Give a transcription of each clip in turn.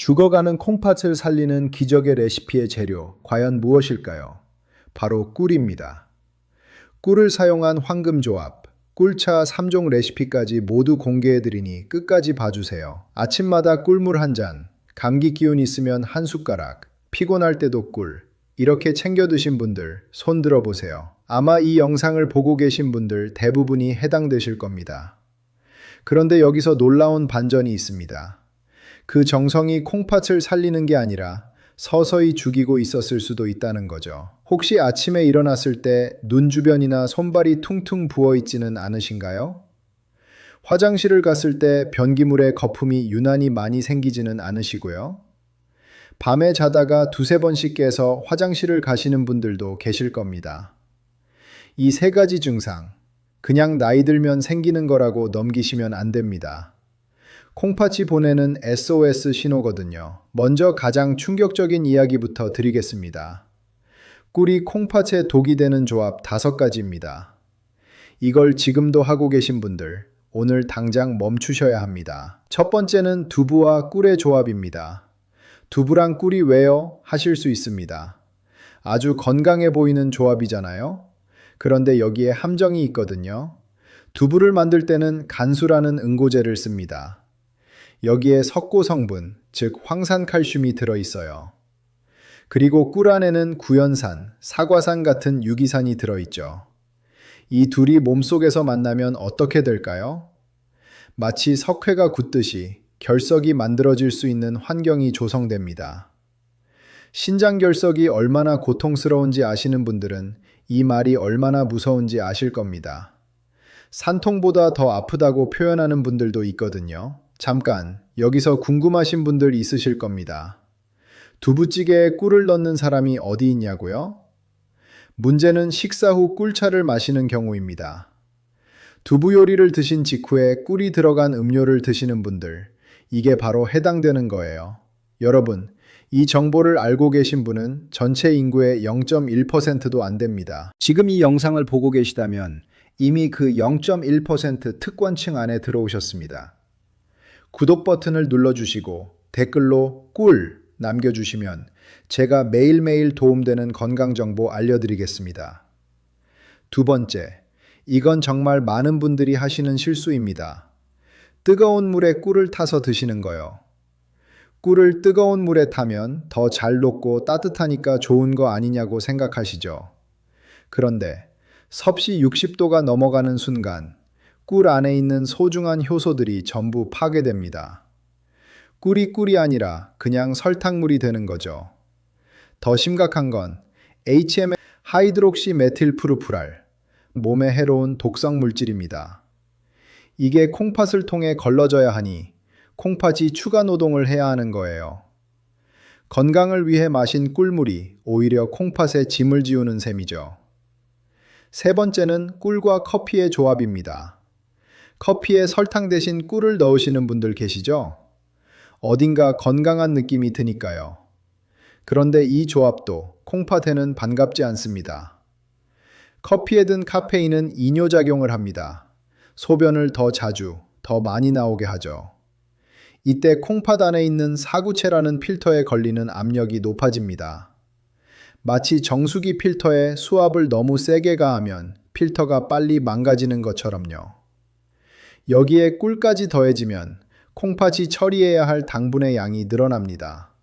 죽어가는 콩팥을 살리는 기적의 레시피의 재료, 과연 무엇일까요? 바로 꿀입니다. 꿀을 사용한 황금조합, 꿀차 3종 레시피까지 모두 공개해드리니 끝까지 봐주세요. 아침마다 꿀물 한 잔, 감기 기운 있으면 한 숟가락, 피곤할 때도 꿀, 이렇게 챙겨 드신 분들 손 들어보세요. 아마 이 영상을 보고 계신 분들 대부분이 해당되실 겁니다. 그런데 여기서 놀라운 반전이 있습니다. 그 정성이 콩팥을 살리는 게 아니라 서서히 죽이고 있었을 수도 있다는 거죠. 혹시 아침에 일어났을 때 눈 주변이나 손발이 퉁퉁 부어있지는 않으신가요? 화장실을 갔을 때 변기물에 거품이 유난히 많이 생기지는 않으시고요. 밤에 자다가 두세 번씩 깨서 화장실을 가시는 분들도 계실 겁니다. 이 세 가지 증상, 그냥 나이 들면 생기는 거라고 넘기시면 안 됩니다. 콩팥이 보내는 SOS 신호거든요. 먼저 가장 충격적인 이야기부터 드리겠습니다. 꿀이 콩팥에 독이 되는 조합 5가지입니다. 이걸 지금도 하고 계신 분들, 오늘 당장 멈추셔야 합니다. 첫 번째는 두부와 꿀의 조합입니다. 두부랑 꿀이 왜요? 하실 수 있습니다. 아주 건강해 보이는 조합이잖아요? 그런데 여기에 함정이 있거든요. 두부를 만들 때는 간수라는 응고제를 씁니다. 여기에 석고 성분, 즉 황산칼슘이 들어있어요. 그리고 꿀 안에는 구연산, 사과산 같은 유기산이 들어있죠. 이 둘이 몸속에서 만나면 어떻게 될까요? 마치 석회가 굳듯이 결석이 만들어질 수 있는 환경이 조성됩니다. 신장결석이 얼마나 고통스러운지 아시는 분들은 이 말이 얼마나 무서운지 아실 겁니다. 산통보다 더 아프다고 표현하는 분들도 있거든요. 잠깐, 여기서 궁금하신 분들 있으실 겁니다. 두부찌개에 꿀을 넣는 사람이 어디 있냐고요? 문제는 식사 후 꿀차를 마시는 경우입니다. 두부 요리를 드신 직후에 꿀이 들어간 음료를 드시는 분들, 이게 바로 해당되는 거예요. 여러분, 이 정보를 알고 계신 분은 전체 인구의 0.1%도 안 됩니다. 지금 이 영상을 보고 계시다면 이미 그 0.1% 특권층 안에 들어오셨습니다. 구독 버튼을 눌러주시고 댓글로 꿀 남겨주시면 제가 매일매일 도움되는 건강정보 알려드리겠습니다. 두 번째, 이건 정말 많은 분들이 하시는 실수입니다. 뜨거운 물에 꿀을 타서 드시는 거요. 꿀을 뜨거운 물에 타면 더 잘 녹고 따뜻하니까 좋은 거 아니냐고 생각하시죠. 그런데 섭씨 60도가 넘어가는 순간 꿀 안에 있는 소중한 효소들이 전부 파괴됩니다. 꿀이 아니라 그냥 설탕물이 되는 거죠. 더 심각한 건 HMA 하이드록시 메틸푸르푸랄, 몸에 해로운 독성 물질입니다. 이게 콩팥을 통해 걸러져야 하니 콩팥이 추가 노동을 해야 하는 거예요. 건강을 위해 마신 꿀물이 오히려 콩팥에 짐을 지우는 셈이죠. 세 번째는 꿀과 커피의 조합입니다. 커피에 설탕 대신 꿀을 넣으시는 분들 계시죠? 어딘가 건강한 느낌이 드니까요. 그런데 이 조합도 콩팥에는 반갑지 않습니다. 커피에 든 카페인은 이뇨작용을 합니다. 소변을 더 자주, 더 많이 나오게 하죠. 이때 콩팥 안에 있는 사구체라는 필터에 걸리는 압력이 높아집니다. 마치 정수기 필터에 수압을 너무 세게 가하면 필터가 빨리 망가지는 것처럼요. 여기에 꿀까지 더해지면 콩팥이 처리해야 할 당분의 양이 늘어납니다.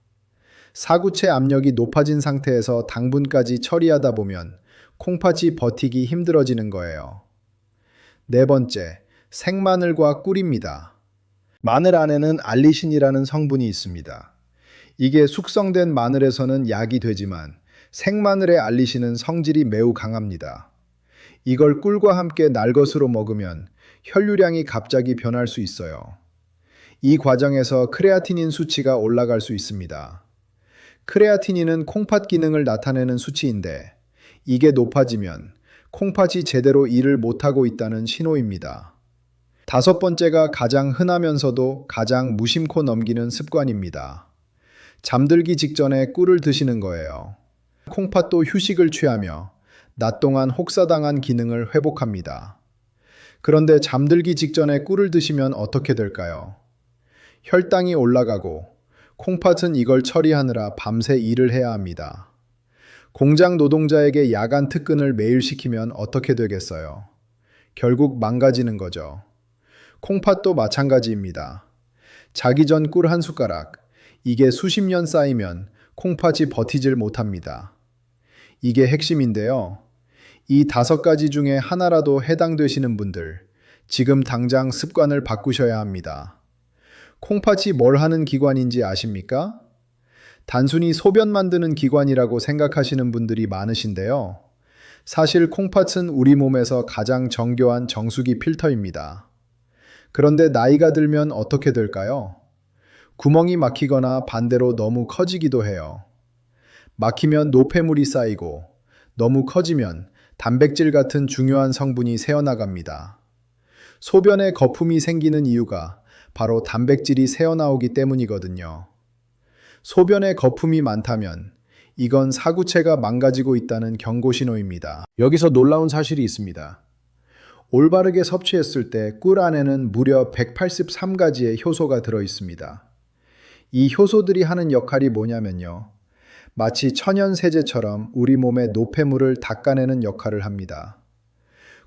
사구체 압력이 높아진 상태에서 당분까지 처리하다 보면 콩팥이 버티기 힘들어지는 거예요. 네 번째, 생마늘과 꿀입니다. 마늘 안에는 알리신이라는 성분이 있습니다. 이게 숙성된 마늘에서는 약이 되지만 생마늘의 알리신은 성질이 매우 강합니다. 이걸 꿀과 함께 날것으로 먹으면 혈류량이 갑자기 변할 수 있어요. 이 과정에서 크레아티닌 수치가 올라갈 수 있습니다. 크레아티닌은 콩팥 기능을 나타내는 수치인데 이게 높아지면 콩팥이 제대로 일을 못하고 있다는 신호입니다. 다섯 번째가 가장 흔하면서도 가장 무심코 넘기는 습관입니다. 잠들기 직전에 꿀을 드시는 거예요. 콩팥도 휴식을 취하며 낮 동안 혹사당한 기능을 회복합니다. 그런데 잠들기 직전에 꿀을 드시면 어떻게 될까요? 혈당이 올라가고 콩팥은 이걸 처리하느라 밤새 일을 해야 합니다. 공장 노동자에게 야간 특근을 매일 시키면 어떻게 되겠어요? 결국 망가지는 거죠. 콩팥도 마찬가지입니다. 자기 전 꿀 한 숟가락, 이게 수십 년 쌓이면 콩팥이 버티질 못합니다. 이게 핵심인데요. 이 5가지 중에 하나라도 해당되시는 분들, 지금 당장 습관을 바꾸셔야 합니다. 콩팥이 뭘 하는 기관인지 아십니까? 단순히 소변 만드는 기관이라고 생각하시는 분들이 많으신데요. 사실 콩팥은 우리 몸에서 가장 정교한 정수기 필터입니다. 그런데 나이가 들면 어떻게 될까요? 구멍이 막히거나 반대로 너무 커지기도 해요. 막히면 노폐물이 쌓이고 너무 커지면 단백질 같은 중요한 성분이 새어나갑니다. 소변에 거품이 생기는 이유가 바로 단백질이 새어나오기 때문이거든요. 소변에 거품이 많다면 이건 사구체가 망가지고 있다는 경고 신호입니다. 여기서 놀라운 사실이 있습니다. 올바르게 섭취했을 때 꿀 안에는 무려 183가지의 효소가 들어 있습니다. 이 효소들이 하는 역할이 뭐냐면요. 마치 천연 세제처럼 우리 몸의 노폐물을 닦아내는 역할을 합니다.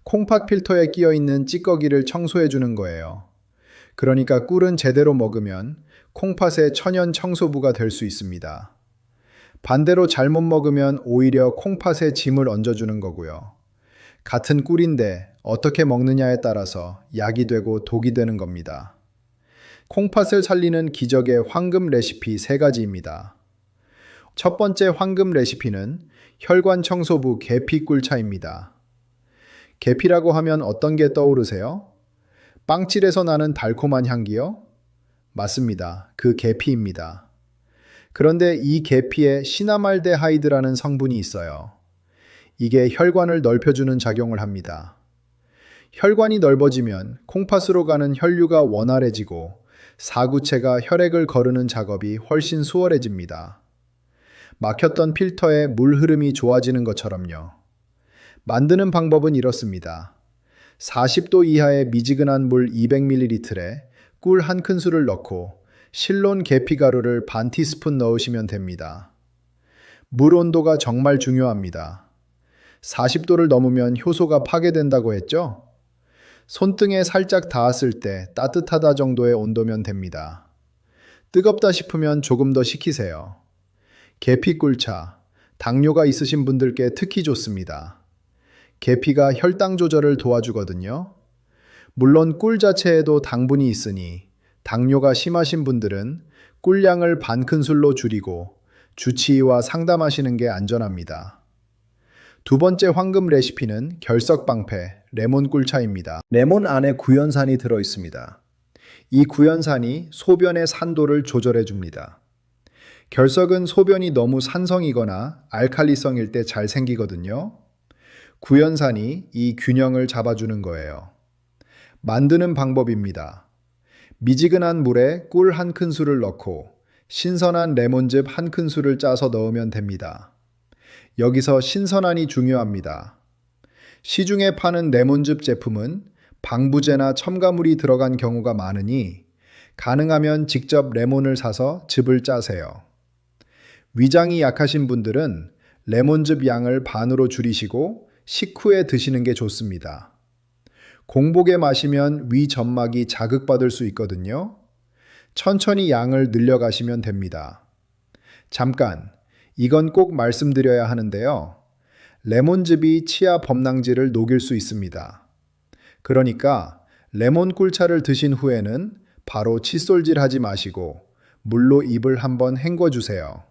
콩팥 필터에 끼어 있는 찌꺼기를 청소해 주는 거예요. 그러니까 꿀은 제대로 먹으면 콩팥의 천연 청소부가 될 수 있습니다. 반대로 잘못 먹으면 오히려 콩팥에 짐을 얹어주는 거고요. 같은 꿀인데 어떻게 먹느냐에 따라서 약이 되고 독이 되는 겁니다. 콩팥을 살리는 기적의 황금 레시피 3가지입니다. 첫 번째 황금 레시피는 혈관 청소부 계피 꿀차입니다. 계피라고 하면 어떤 게 떠오르세요? 빵칠에서 나는 달콤한 향기요? 맞습니다. 그 계피입니다. 그런데 이 계피에 시나말데하이드라는 성분이 있어요. 이게 혈관을 넓혀주는 작용을 합니다. 혈관이 넓어지면 콩팥으로 가는 혈류가 원활해지고 사구체가 혈액을 거르는 작업이 훨씬 수월해집니다. 막혔던 필터에 물 흐름이 좋아지는 것처럼요. 만드는 방법은 이렇습니다. 40도 이하의 미지근한 물 200ml에 꿀 1큰술을 넣고 실론 계피가루를 반 티스푼 넣으시면 됩니다. 물 온도가 정말 중요합니다. 40도를 넘으면 효소가 파괴된다고 했죠? 손등에 살짝 닿았을 때 따뜻하다 정도의 온도면 됩니다. 뜨겁다 싶으면 조금 더 식히세요. 계피 꿀차, 당뇨가 있으신 분들께 특히 좋습니다. 계피가 혈당 조절을 도와주거든요. 물론 꿀 자체에도 당분이 있으니 당뇨가 심하신 분들은 꿀량을 반 큰술로 줄이고 주치의와 상담하시는 게 안전합니다. 두 번째 황금 레시피는 결석방패 레몬 꿀차입니다. 레몬 안에 구연산이 들어 있습니다. 이 구연산이 소변의 산도를 조절해 줍니다. 결석은 소변이 너무 산성이거나 알칼리성일 때 잘 생기거든요. 구연산이 이 균형을 잡아주는 거예요. 만드는 방법입니다. 미지근한 물에 꿀 1큰술을 넣고 신선한 레몬즙 1큰술을 짜서 넣으면 됩니다. 여기서 신선함이 중요합니다. 시중에 파는 레몬즙 제품은 방부제나 첨가물이 들어간 경우가 많으니 가능하면 직접 레몬을 사서 즙을 짜세요. 위장이 약하신 분들은 레몬즙 양을 반으로 줄이시고 식후에 드시는 게 좋습니다. 공복에 마시면 위 점막이 자극받을 수 있거든요. 천천히 양을 늘려가시면 됩니다. 잠깐, 이건 꼭 말씀드려야 하는데요. 레몬즙이 치아 범낭지를 녹일 수 있습니다. 그러니까 레몬 꿀차를 드신 후에는 바로 칫솔질 하지 마시고 물로 입을 한번 헹궈주세요.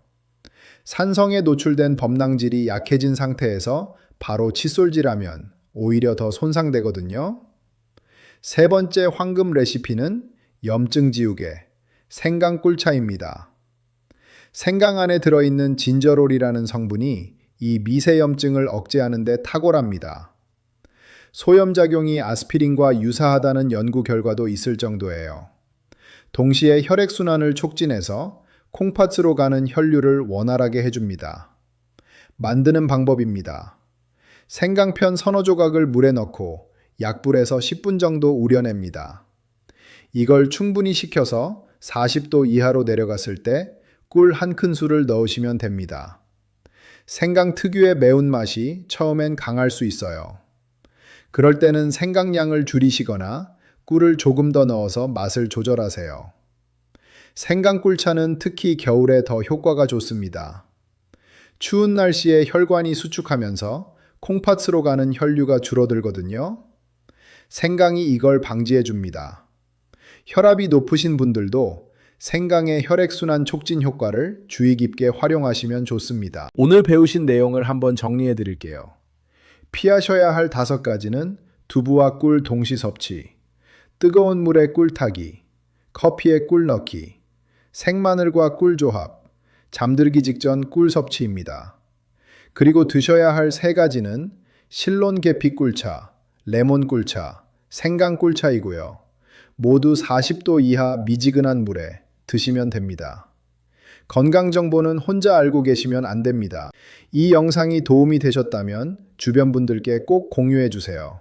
산성에 노출된 범낭질이 약해진 상태에서 바로 칫솔질하면 오히려 더 손상되거든요. 세 번째 황금 레시피는 염증 지우개, 생강 꿀차입니다. 생강 안에 들어있는 진저롤이라는 성분이 이 미세염증을 억제하는 데 탁월합니다. 소염작용이 아스피린과 유사하다는 연구 결과도 있을 정도예요. 동시에 혈액순환을 촉진해서 콩팥으로 가는 혈류를 원활하게 해줍니다. 만드는 방법입니다. 생강편 서너 조각을 물에 넣고 약불에서 10분 정도 우려냅니다. 이걸 충분히 식혀서 40도 이하로 내려갔을 때 꿀 한 큰술을 넣으시면 됩니다. 생강 특유의 매운맛이 처음엔 강할 수 있어요. 그럴 때는 생강량을 줄이시거나 꿀을 조금 더 넣어서 맛을 조절하세요. 생강꿀차는 특히 겨울에 더 효과가 좋습니다. 추운 날씨에 혈관이 수축하면서 콩팥으로 가는 혈류가 줄어들거든요. 생강이 이걸 방지해 줍니다. 혈압이 높으신 분들도 생강의 혈액순환 촉진 효과를 주의 깊게 활용하시면 좋습니다. 오늘 배우신 내용을 한번 정리해 드릴게요. 피하셔야 할 5가지는 두부와 꿀 동시 섭취, 뜨거운 물에 꿀 타기, 커피에 꿀 넣기, 생마늘과 꿀 조합, 잠들기 직전 꿀 섭취입니다. 그리고 드셔야 할 3가지는 실론 계피 꿀차, 레몬 꿀차, 생강 꿀차이고요. 모두 40도 이하 미지근한 물에 드시면 됩니다. 건강 정보는 혼자 알고 계시면 안 됩니다. 이 영상이 도움이 되셨다면 주변 분들께 꼭 공유해 주세요.